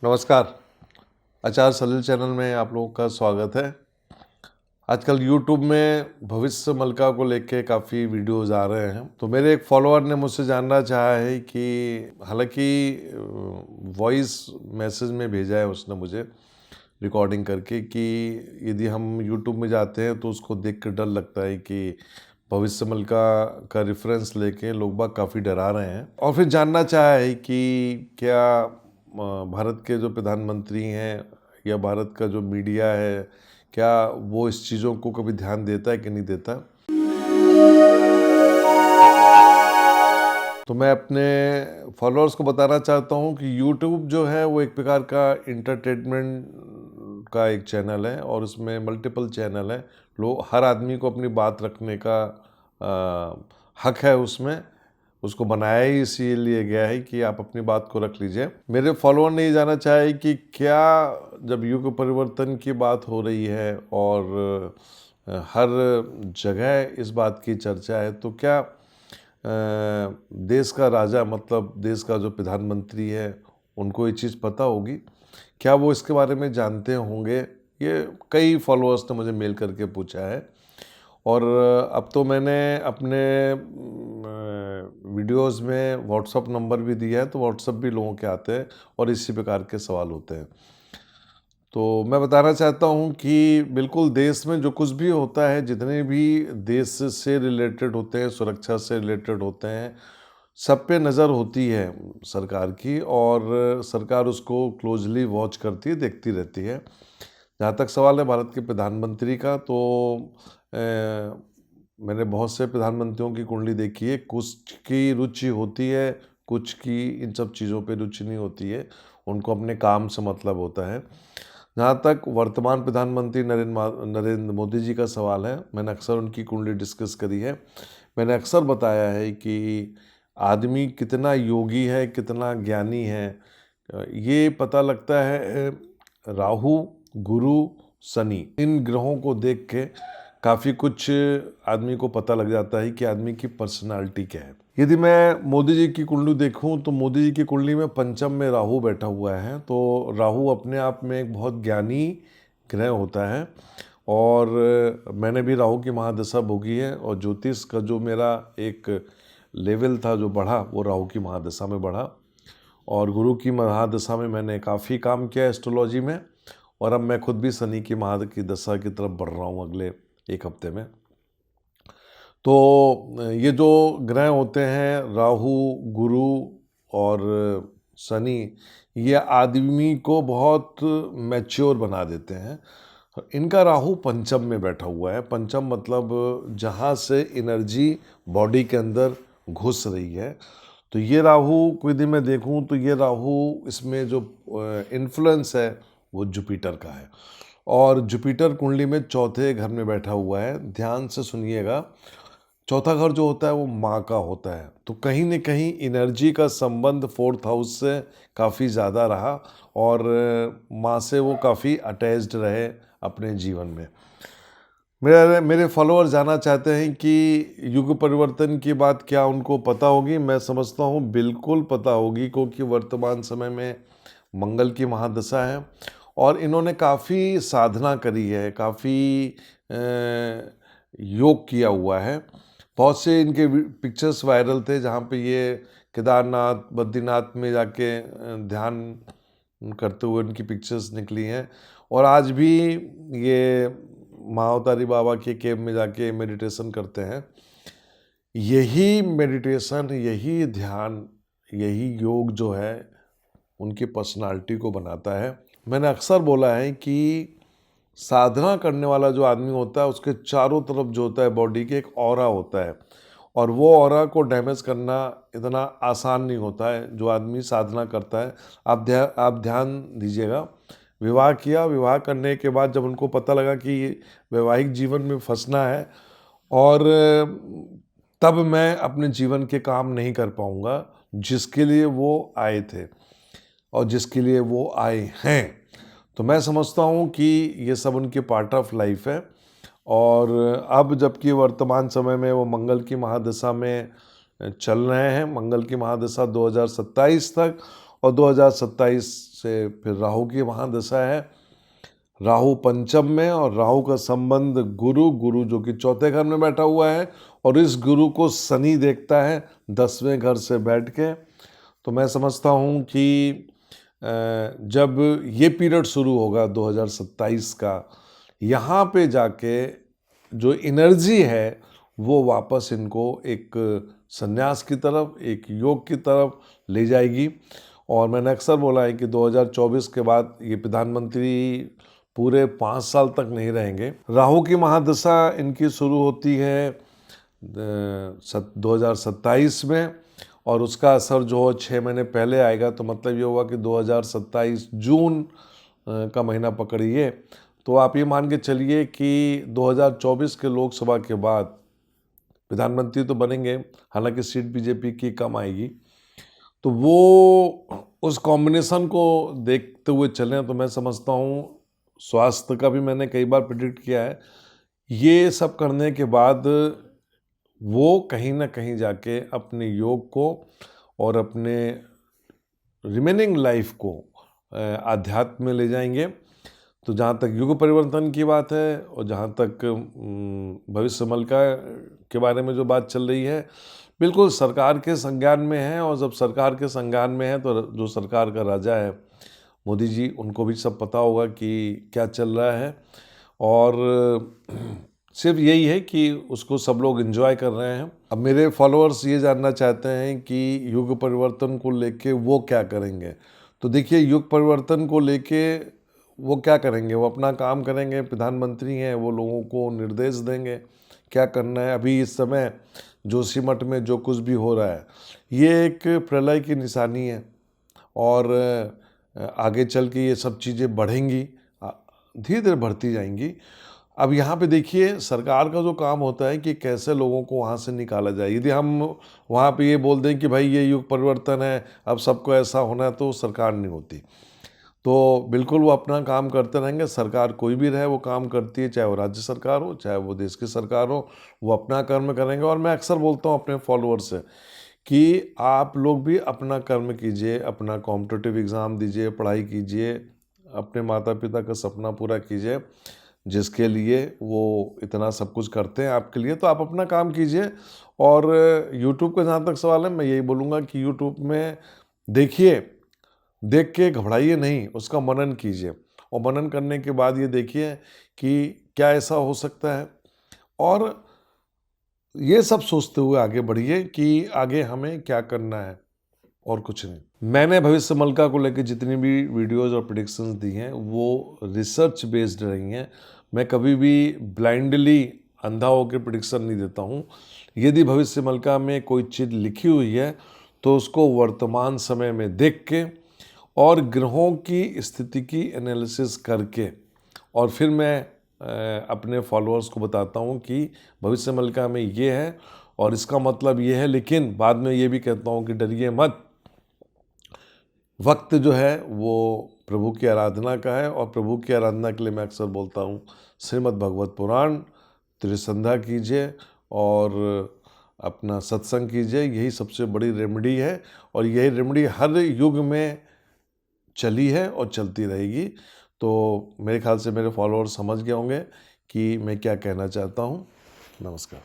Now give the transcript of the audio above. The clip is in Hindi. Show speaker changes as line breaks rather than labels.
नमस्कार। आचार सलील चैनल में आप लोगों का स्वागत है। आजकल यूट्यूब में भविष्य मल्लिका को लेके काफ़ी वीडियोस आ रहे हैं। तो मेरे एक फॉलोअर ने मुझसे जानना चाहा है कि हालांकि वॉइस मैसेज में भेजा है उसने मुझे रिकॉर्डिंग करके कि यदि हम यूट्यूब में जाते हैं तो उसको देख कर डर लगता है कि भविष्य मल्लिका का रेफरेंस लेके लोग बाग काफ़ी डरा रहे हैं। और फिर जानना चाहा है कि क्या भारत के जो प्रधानमंत्री हैं या भारत का जो मीडिया है, क्या वो इस चीज़ों को कभी ध्यान देता है कि नहीं देता। तो मैं अपने फॉलोअर्स को बताना चाहता हूँ कि यूट्यूब जो है वो एक प्रकार का इंटरटेनमेंट का एक चैनल है और उसमें मल्टीपल चैनल है। लोग, हर आदमी को अपनी बात रखने का हक है उसमें। उसको बनाया ही इसीलिए गया है कि आप अपनी बात को रख लीजिए। मेरे फॉलोअर ने ये जानना चाहा है कि क्या जब युग परिवर्तन की बात हो रही है और हर जगह इस बात की चर्चा है, तो क्या देश का राजा मतलब देश का जो प्रधानमंत्री है उनको ये चीज़ पता होगी, क्या वो इसके बारे में जानते होंगे। ये कई फॉलोअर्स ने मुझे मेल करके पूछा है और अब तो मैंने अपने वीडियोस में व्हाट्सअप नंबर भी दिया है, तो व्हाट्सअप भी लोगों के आते हैं और इसी प्रकार के सवाल होते हैं। तो मैं बताना चाहता हूँ कि बिल्कुल देश में जो कुछ भी होता है, जितने भी देश से रिलेटेड होते हैं, सुरक्षा से रिलेटेड होते हैं, सब पे नज़र होती है सरकार की और सरकार उसको क्लोजली वॉच करती है, देखती रहती है। जहाँ तक सवाल है भारत के प्रधानमंत्री का, तो मैंने बहुत से प्रधानमंत्रियों की कुंडली देखी है। कुछ की रुचि होती है, कुछ की इन सब चीज़ों पे रुचि नहीं होती है, उनको अपने काम से मतलब होता है। जहाँ तक वर्तमान प्रधानमंत्री नरेंद्र मोदी जी का सवाल है, मैंने अक्सर उनकी कुंडली डिस्कस करी है। मैंने अक्सर बताया है कि आदमी कितना योगी है, कितना ज्ञानी है, ये पता लगता है राहु, गुरु, शनि, इन ग्रहों को देख के काफ़ी कुछ आदमी को पता लग जाता है कि आदमी की पर्सनालिटी क्या है। यदि मैं मोदी जी की कुंडली देखूं तो मोदी जी की कुंडली में पंचम में राहु बैठा हुआ है। तो राहु अपने आप में एक बहुत ज्ञानी ग्रह होता है और मैंने भी राहु की महादशा भोगी है और ज्योतिष का जो मेरा एक लेवल था जो बढ़ा, वो राहु की महादशा में बढ़ा। और गुरु की महादशा में मैंने काफ़ी काम किया एस्ट्रोलॉजी में और अब मैं खुद भी शनि की दशा की तरफ बढ़ रहा हूँ अगले एक हफ्ते में। तो ये जो ग्रह होते हैं राहु, गुरु और शनि, ये आदमी को बहुत मैच्योर बना देते हैं। इनका राहु पंचम में बैठा हुआ है। पंचम मतलब जहाँ से एनर्जी बॉडी के अंदर घुस रही है। तो ये राहु को यदि मैं देखूं तो ये राहु, इसमें जो इन्फ्लुएंस है वो जुपिटर का है और जुपिटर कुंडली में चौथे घर में बैठा हुआ है। ध्यान से सुनिएगा, चौथा घर जो होता है वो माँ का होता है। तो कहीं न कहीं एनर्जी का संबंध फोर्थ हाउस से काफ़ी ज़्यादा रहा और माँ से वो काफ़ी अटैच्ड रहे अपने जीवन में। मेरे फॉलोअर जानना चाहते हैं कि युग परिवर्तन की बात क्या उनको पता होगी। मैं समझता हूँ बिल्कुल पता होगी, क्योंकि वर्तमान समय में मंगल की महादशा है और इन्होंने काफ़ी साधना करी है, काफ़ी योग किया हुआ है। बहुत से इनके पिक्चर्स वायरल थे जहाँ पे ये केदारनाथ, बद्रीनाथ में जाके ध्यान करते हुए उनकी पिक्चर्स निकली हैं और आज भी ये महाअवतारी बाबा के केव में जाके मेडिटेशन करते हैं। यही मेडिटेशन, यही ध्यान, यही योग जो है उनकी पर्सनालिटी को बनाता है। मैंने अक्सर बोला है कि साधना करने वाला जो आदमी होता है उसके चारों तरफ जो होता है बॉडी के एक ऑरा होता है और वो ऑरा को डैमेज करना इतना आसान नहीं होता है। जो आदमी साधना करता है, आप ध्यान दीजिएगा, विवाह किया, विवाह करने के बाद जब उनको पता लगा कि वैवाहिक जीवन में फंसना है और तब मैं अपने जीवन के काम नहीं कर पाऊंगा जिसके लिए वो आए थे और जिसके लिए वो आए हैं। तो मैं समझता हूँ कि ये सब उनके पार्ट ऑफ लाइफ है और अब जबकि वर्तमान समय में वो मंगल की महादशा में चल रहे हैं, मंगल की महादशा 2027 तक, और 2027 से फिर राहु की महादशा है। राहु पंचम में और राहु का संबंध गुरु जो कि चौथे घर में बैठा हुआ है, और इस गुरु को शनि देखता है 10वें घर से बैठ के। तो मैं समझता हूँ कि जब ये पीरियड शुरू होगा 2027 का, यहाँ पे जाके जो एनर्जी है वो वापस इनको एक संन्यास की तरफ, एक योग की तरफ ले जाएगी। और मैंने अक्सर बोला है कि 2024 के बाद ये प्रधानमंत्री पूरे 5 साल तक नहीं रहेंगे। राहु की महादशा इनकी शुरू होती है 2027 में, और उसका असर जो 6 महीने पहले आएगा। तो मतलब ये हुआ कि 2027 जून का महीना पकड़िए। तो आप ये मान के चलिए कि 2024 के लोकसभा के बाद प्रधानमंत्री तो बनेंगे, हालांकि सीट बीजेपी की कम आएगी। तो वो उस कॉम्बिनेशन को देखते हुए चलें तो मैं समझता हूँ, स्वास्थ्य का भी मैंने कई बार प्रिडिक्ट किया है, ये सब करने के बाद वो कहीं ना कहीं जाके अपने योग को और अपने रिमेनिंग लाइफ को आध्यात्म में ले जाएंगे। तो जहाँ तक युग परिवर्तन की बात है और जहाँ तक भविष्यमल के बारे में जो बात चल रही है, बिल्कुल सरकार के संज्ञान में है। और जब सरकार के संज्ञान में है तो जो सरकार का राजा है मोदी जी, उनको भी सब पता होगा कि क्या चल रहा है। और सिर्फ यही है कि उसको सब लोग एंजॉय कर रहे हैं। अब मेरे फॉलोअर्स ये जानना चाहते हैं कि युग परिवर्तन को लेके वो क्या करेंगे। तो देखिए, युग परिवर्तन को लेके वो क्या करेंगे, वो अपना काम करेंगे। प्रधानमंत्री हैं, वो लोगों को निर्देश देंगे क्या करना है। अभी इस समय जोशीमठ में जो कुछ भी हो रहा है, ये एक प्रलय की निशानी है, और आगे चल के ये सब चीज़ें बढ़ेंगी, धीरे धीरे बढ़ती जाएंगी। अब यहाँ पे देखिए, सरकार का जो काम होता है कि कैसे लोगों को वहाँ से निकाला जाए। यदि हम वहाँ पे ये बोल दें कि भाई ये युग परिवर्तन है, अब सबको ऐसा होना है, तो सरकार नहीं होती। तो बिल्कुल वो अपना काम करते रहेंगे। सरकार कोई भी रहे वो काम करती है, चाहे वो राज्य सरकार हो, चाहे वो देश की सरकार हो, वो अपना कर्म करेंगे। और मैं अक्सर बोलता हूँ अपने फॉलोअर्स से कि आप लोग भी अपना कर्म कीजिए, अपना कॉम्पिटिटिव एग्ज़ाम दीजिए, पढ़ाई कीजिए, अपने माता पिता का सपना पूरा कीजिए, जिसके लिए वो इतना सब कुछ करते हैं आपके लिए। तो आप अपना काम कीजिए। और यूट्यूब का जहाँ तक सवाल है, मैं यही बोलूँगा कि यूट्यूब में देखिए, देख के घबराइए नहीं, उसका मनन कीजिए। और मनन करने के बाद ये देखिए कि क्या ऐसा हो सकता है, और ये सब सोचते हुए आगे बढ़िए कि आगे हमें क्या करना है, और कुछ नहीं। मैंने भविष्यमल को लेकर जितनी भी वीडियोस और प्रेडिक्शंस दी हैं वो रिसर्च बेस्ड रही हैं। मैं कभी भी ब्लाइंडली अंधा होकर प्रेडिक्शन नहीं देता हूँ। यदि भविष्यमल में कोई चीज़ लिखी हुई है तो उसको वर्तमान समय में देख के और ग्रहों की स्थिति की एनालिसिस करके, और फिर मैं अपने फॉलोअर्स को बताता हूँ कि भविष्यमल में ये है और इसका मतलब ये है। लेकिन बाद में ये भी कहता हूँ कि डरिए मत, वक्त जो है वो प्रभु की आराधना का है। और प्रभु की आराधना के लिए मैं अक्सर बोलता हूँ, श्रीमद् भगवत पुराण त्रिसंध्या कीजिए और अपना सत्संग कीजिए। यही सबसे बड़ी रेमेडी है, और यही रेमेडी हर युग में चली है और चलती रहेगी। तो मेरे ख्याल से मेरे फॉलोअर्स समझ गए होंगे कि मैं क्या कहना चाहता हूँ। नमस्कार।